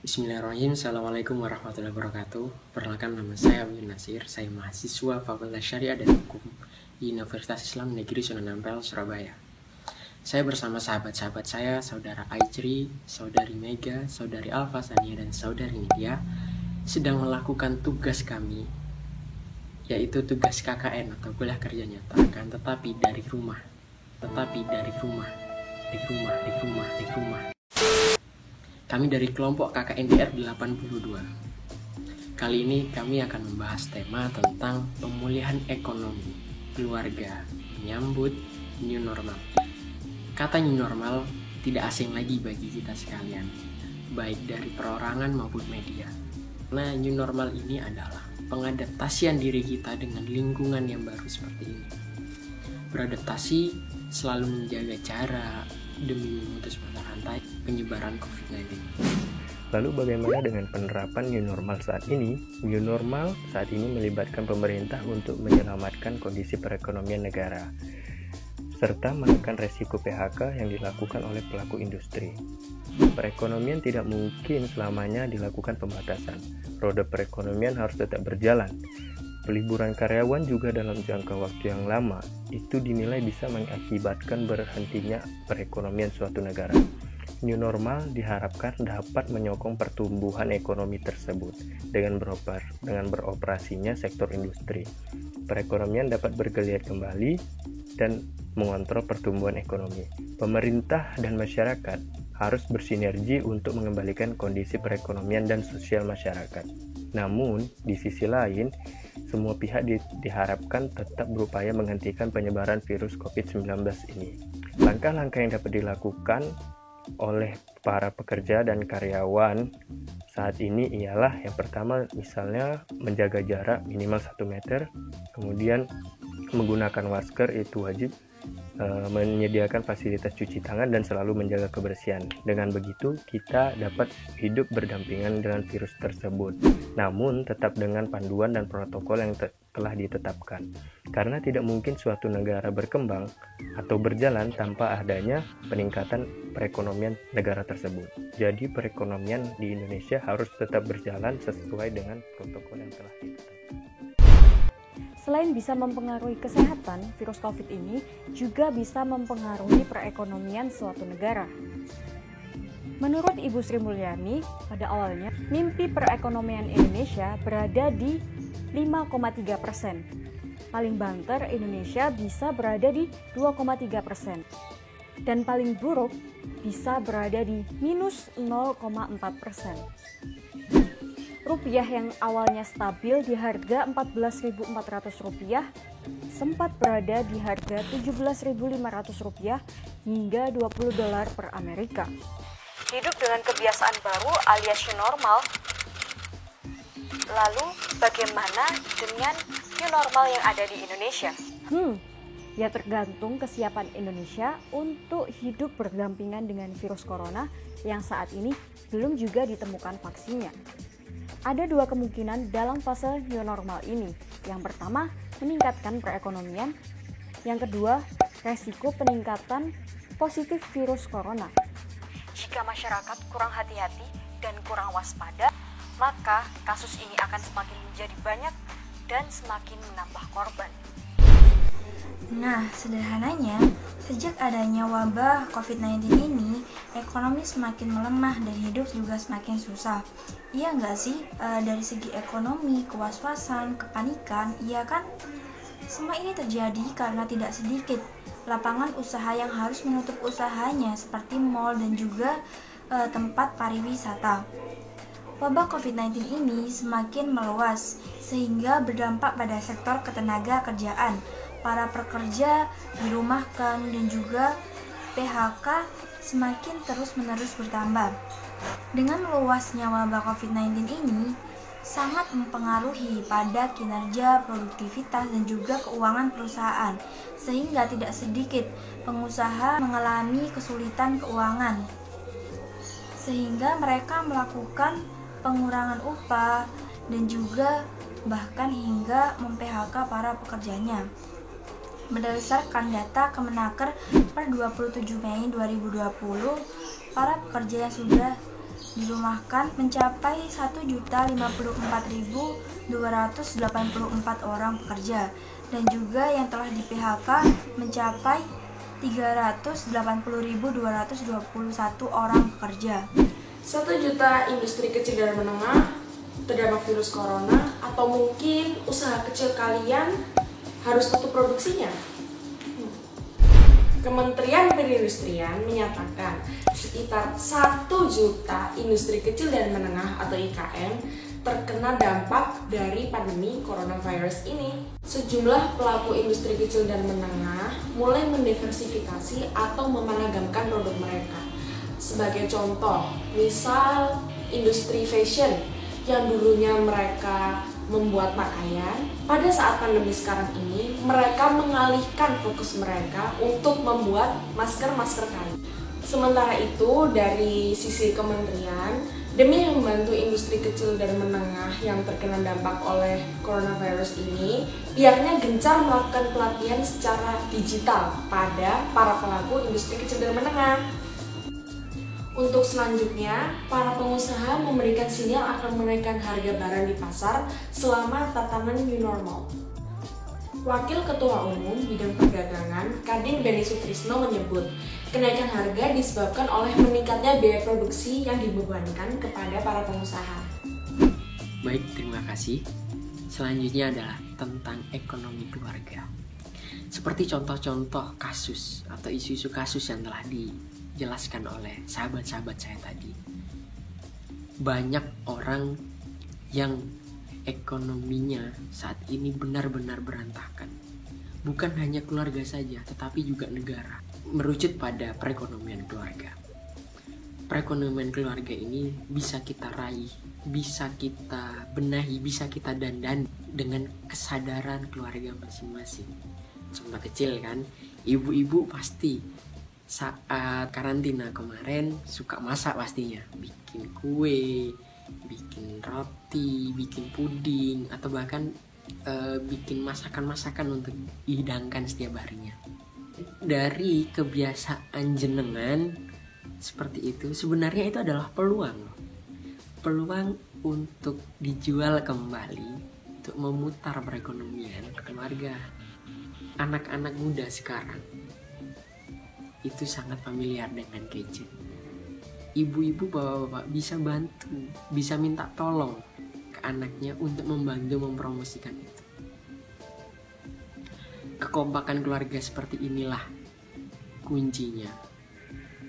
Bismillahirrahmanirrahim. Assalamualaikum warahmatullahi wabarakatuh. Perkenalkan, nama saya Abdul Nasir. Saya mahasiswa Fakultas Syariah dan Hukum di Universitas Islam Negeri Sunan Ampel, Surabaya. Saya bersama sahabat-sahabat saya, Saudara Aijri, Saudari Mega, Saudari Alfa Sania, dan Saudari Nidia, sedang melakukan tugas kami, yaitu tugas KKN atau kuliah kerja nyata, tetapi dari rumah. Kami dari kelompok KKNDR 82. Kali ini kami akan membahas tema tentang pemulihan ekonomi keluarga menyambut new normal. Kata new normal tidak asing lagi bagi kita sekalian, baik dari perorangan maupun media. Nah, new normal ini adalah pengadaptasian diri kita dengan lingkungan yang baru seperti ini. Beradaptasi selalu menjaga jarak demi memutus mata rantai penyebaran COVID-19. Lalu bagaimana dengan penerapan new normal saat ini? New normal saat ini melibatkan pemerintah untuk menyelamatkan kondisi perekonomian negara, serta menekan resiko PHK yang dilakukan oleh pelaku industri. Perekonomian tidak mungkin selamanya dilakukan pembatasan. Roda perekonomian harus tetap berjalan. Peliburan karyawan juga dalam jangka waktu yang lama itu dinilai bisa mengakibatkan berhentinya perekonomian suatu negara. New normal diharapkan dapat menyokong pertumbuhan ekonomi tersebut dengan beroperasinya sektor industri. Perekonomian dapat bergeliat kembali dan mengontrol pertumbuhan ekonomi. Pemerintah dan masyarakat harus bersinergi untuk mengembalikan kondisi perekonomian dan sosial masyarakat. Namun, di sisi lain, semua pihak diharapkan tetap berupaya menghentikan penyebaran virus COVID-19 ini. Langkah-langkah yang dapat dilakukan oleh para pekerja dan karyawan saat ini ialah yang pertama, misalnya menjaga jarak minimal 1 meter, kemudian menggunakan masker itu wajib, menyediakan fasilitas cuci tangan dan selalu menjaga kebersihan. Dengan begitu kita dapat hidup berdampingan dengan virus tersebut, namun tetap dengan panduan dan protokol yang telah ditetapkan, karena tidak mungkin suatu negara berkembang atau berjalan tanpa adanya peningkatan perekonomian negara tersebut. Jadi perekonomian di Indonesia harus tetap berjalan sesuai dengan protokol yang telah ditetapkan. Selain bisa mempengaruhi kesehatan, virus COVID ini juga bisa mempengaruhi perekonomian suatu negara. Menurut Ibu Sri Mulyani, pada awalnya mimpi perekonomian Indonesia berada di 5,3%. Paling banter Indonesia bisa berada di 2,3%. Dan paling buruk bisa berada di minus 0,4%. Rupiah yang awalnya stabil di harga Rp14.400 sempat berada di harga Rp17.500 hingga $20 per Amerika. Hidup dengan kebiasaan baru alias new normal. Lalu bagaimana dengan new normal yang ada di Indonesia? Ya tergantung kesiapan Indonesia untuk hidup berdampingan dengan virus corona yang saat ini belum juga ditemukan vaksinnya. Ada dua kemungkinan dalam fase new normal ini. Yang pertama, meningkatkan perekonomian. Yang kedua, resiko peningkatan positif virus corona. Jika masyarakat kurang hati-hati dan kurang waspada, maka kasus ini akan semakin menjadi banyak dan semakin menambah korban. Nah, sederhananya, sejak adanya wabah COVID-19 ini, ekonomi semakin melemah dan hidup juga semakin susah. Iya nggak sih? Dari segi ekonomi, kewaspasan, kepanikan, iya kan? Semua ini terjadi karena tidak sedikit lapangan usaha yang harus menutup usahanya seperti mal dan juga tempat pariwisata. Wabah COVID-19 ini semakin meluas sehingga berdampak pada sektor ketenaga kerjaan. Para pekerja dirumahkan dan juga PHK semakin terus-menerus bertambah. Dengan meluasnya wabah COVID-19 ini sangat mempengaruhi pada kinerja, produktivitas, dan juga keuangan perusahaan, sehingga tidak sedikit pengusaha mengalami kesulitan keuangan, sehingga mereka melakukan pengurangan upah dan juga bahkan hingga mem-PHK para pekerjanya. Berdasarkan data Kemenaker per 27 Mei 2020, para pekerja yang sudah dirumahkan mencapai 1.054.284 orang pekerja, dan juga yang telah di PHK mencapai 380.221 orang pekerja. 1 juta industri kecil dan menengah terdampak virus corona, atau mungkin usaha kecil kalian harus tutup produksinya. Kementerian Perindustrian menyatakan sekitar 1 juta industri kecil dan menengah atau IKM terkena dampak dari pandemi coronavirus ini. Sejumlah pelaku industri kecil dan menengah mulai mendiversifikasi atau memanagamkan produk mereka. Sebagai contoh, misal industri fashion yang dulunya mereka membuat pakaian, pada saat pandemi sekarang ini mereka mengalihkan fokus mereka untuk membuat masker-masker kain. Sementara itu, dari sisi kementerian, demi membantu industri kecil dan menengah yang terkena dampak oleh coronavirus ini, pihaknya gencar melakukan pelatihan secara digital pada para pelaku industri kecil dan menengah. Untuk selanjutnya, para pengusaha memberikan sinyal akan menaikkan harga barang di pasar selama tatanan new normal. Wakil Ketua Umum Bidang Perdagangan, Kadin Beni Sutrisno menyebut, kenaikan harga disebabkan oleh meningkatnya biaya produksi yang dibebankan kepada para pengusaha. Baik, terima kasih. Selanjutnya adalah tentang ekonomi keluarga. Seperti contoh-contoh kasus atau isu-isu kasus yang telah dijelaskan oleh sahabat-sahabat saya tadi. Banyak orang yang ekonominya saat ini benar-benar berantakan. Bukan hanya keluarga saja, tetapi juga negara. Merucut pada perekonomian keluarga. Perekonomian keluarga ini bisa kita raih, bisa kita benahi, bisa kita dandani dengan kesadaran keluarga masing-masing. Contoh kecil kan, ibu-ibu pasti saat karantina kemarin suka masak pastinya, bikin kue, bikin roti, bikin puding, atau bahkan bikin masakan-masakan untuk dihidangkan setiap harinya. Dari kebiasaan jenengan seperti itu, sebenarnya itu adalah peluang untuk dijual kembali, untuk memutar perekonomian keluarga. Anak-anak muda sekarang itu sangat familiar dengan gadget. Ibu-ibu, bapak-bapak bisa bantu, bisa minta tolong ke anaknya untuk membantu mempromosikan itu. Kekompakan keluarga seperti inilah kuncinya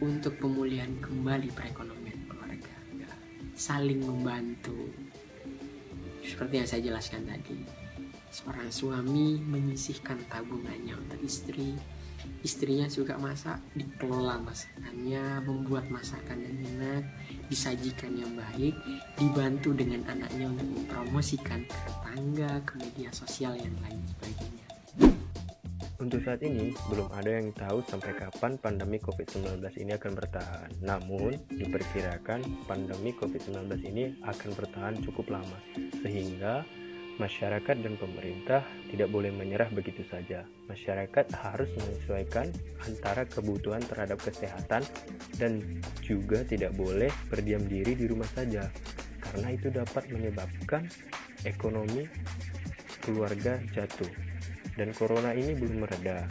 untuk pemulihan kembali perekonomian keluarga. Saling membantu. Seperti yang saya jelaskan tadi, seorang suami menyisihkan tabungannya untuk istri. Istrinya suka masak, dikelola masakannya, membuat masakan yang enak, disajikan yang baik, dibantu dengan anaknya untuk mempromosikan ke tetangga, ke media sosial yang lain sebagainya. Untuk saat ini, belum ada yang tahu sampai kapan pandemi COVID-19 ini akan bertahan. Namun, diperkirakan pandemi COVID-19 ini akan bertahan cukup lama, sehingga masyarakat dan pemerintah tidak boleh menyerah begitu saja. Masyarakat harus menyesuaikan antara kebutuhan terhadap kesehatan dan juga tidak boleh berdiam diri di rumah saja, karena itu dapat menyebabkan ekonomi keluarga jatuh. Dan corona ini belum mereda,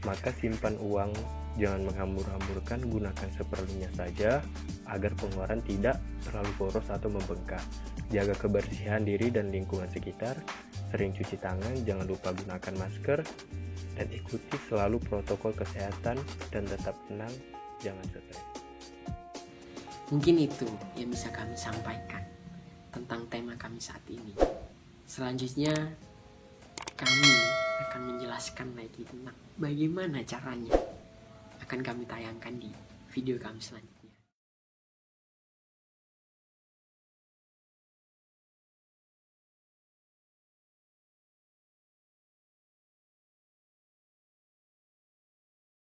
maka simpan uang, jangan menghambur-hamburkan, gunakan seperlunya saja agar pengeluaran tidak terlalu boros atau membengkak. Jaga kebersihan diri dan lingkungan sekitar, sering cuci tangan, jangan lupa gunakan masker, dan ikuti selalu protokol kesehatan dan tetap tenang, jangan stres. Mungkin itu yang bisa kami sampaikan tentang tema kami saat ini. Selanjutnya kami akan menjelaskan lagi tentang bagaimana caranya, akan kami tayangkan di video kami selanjutnya.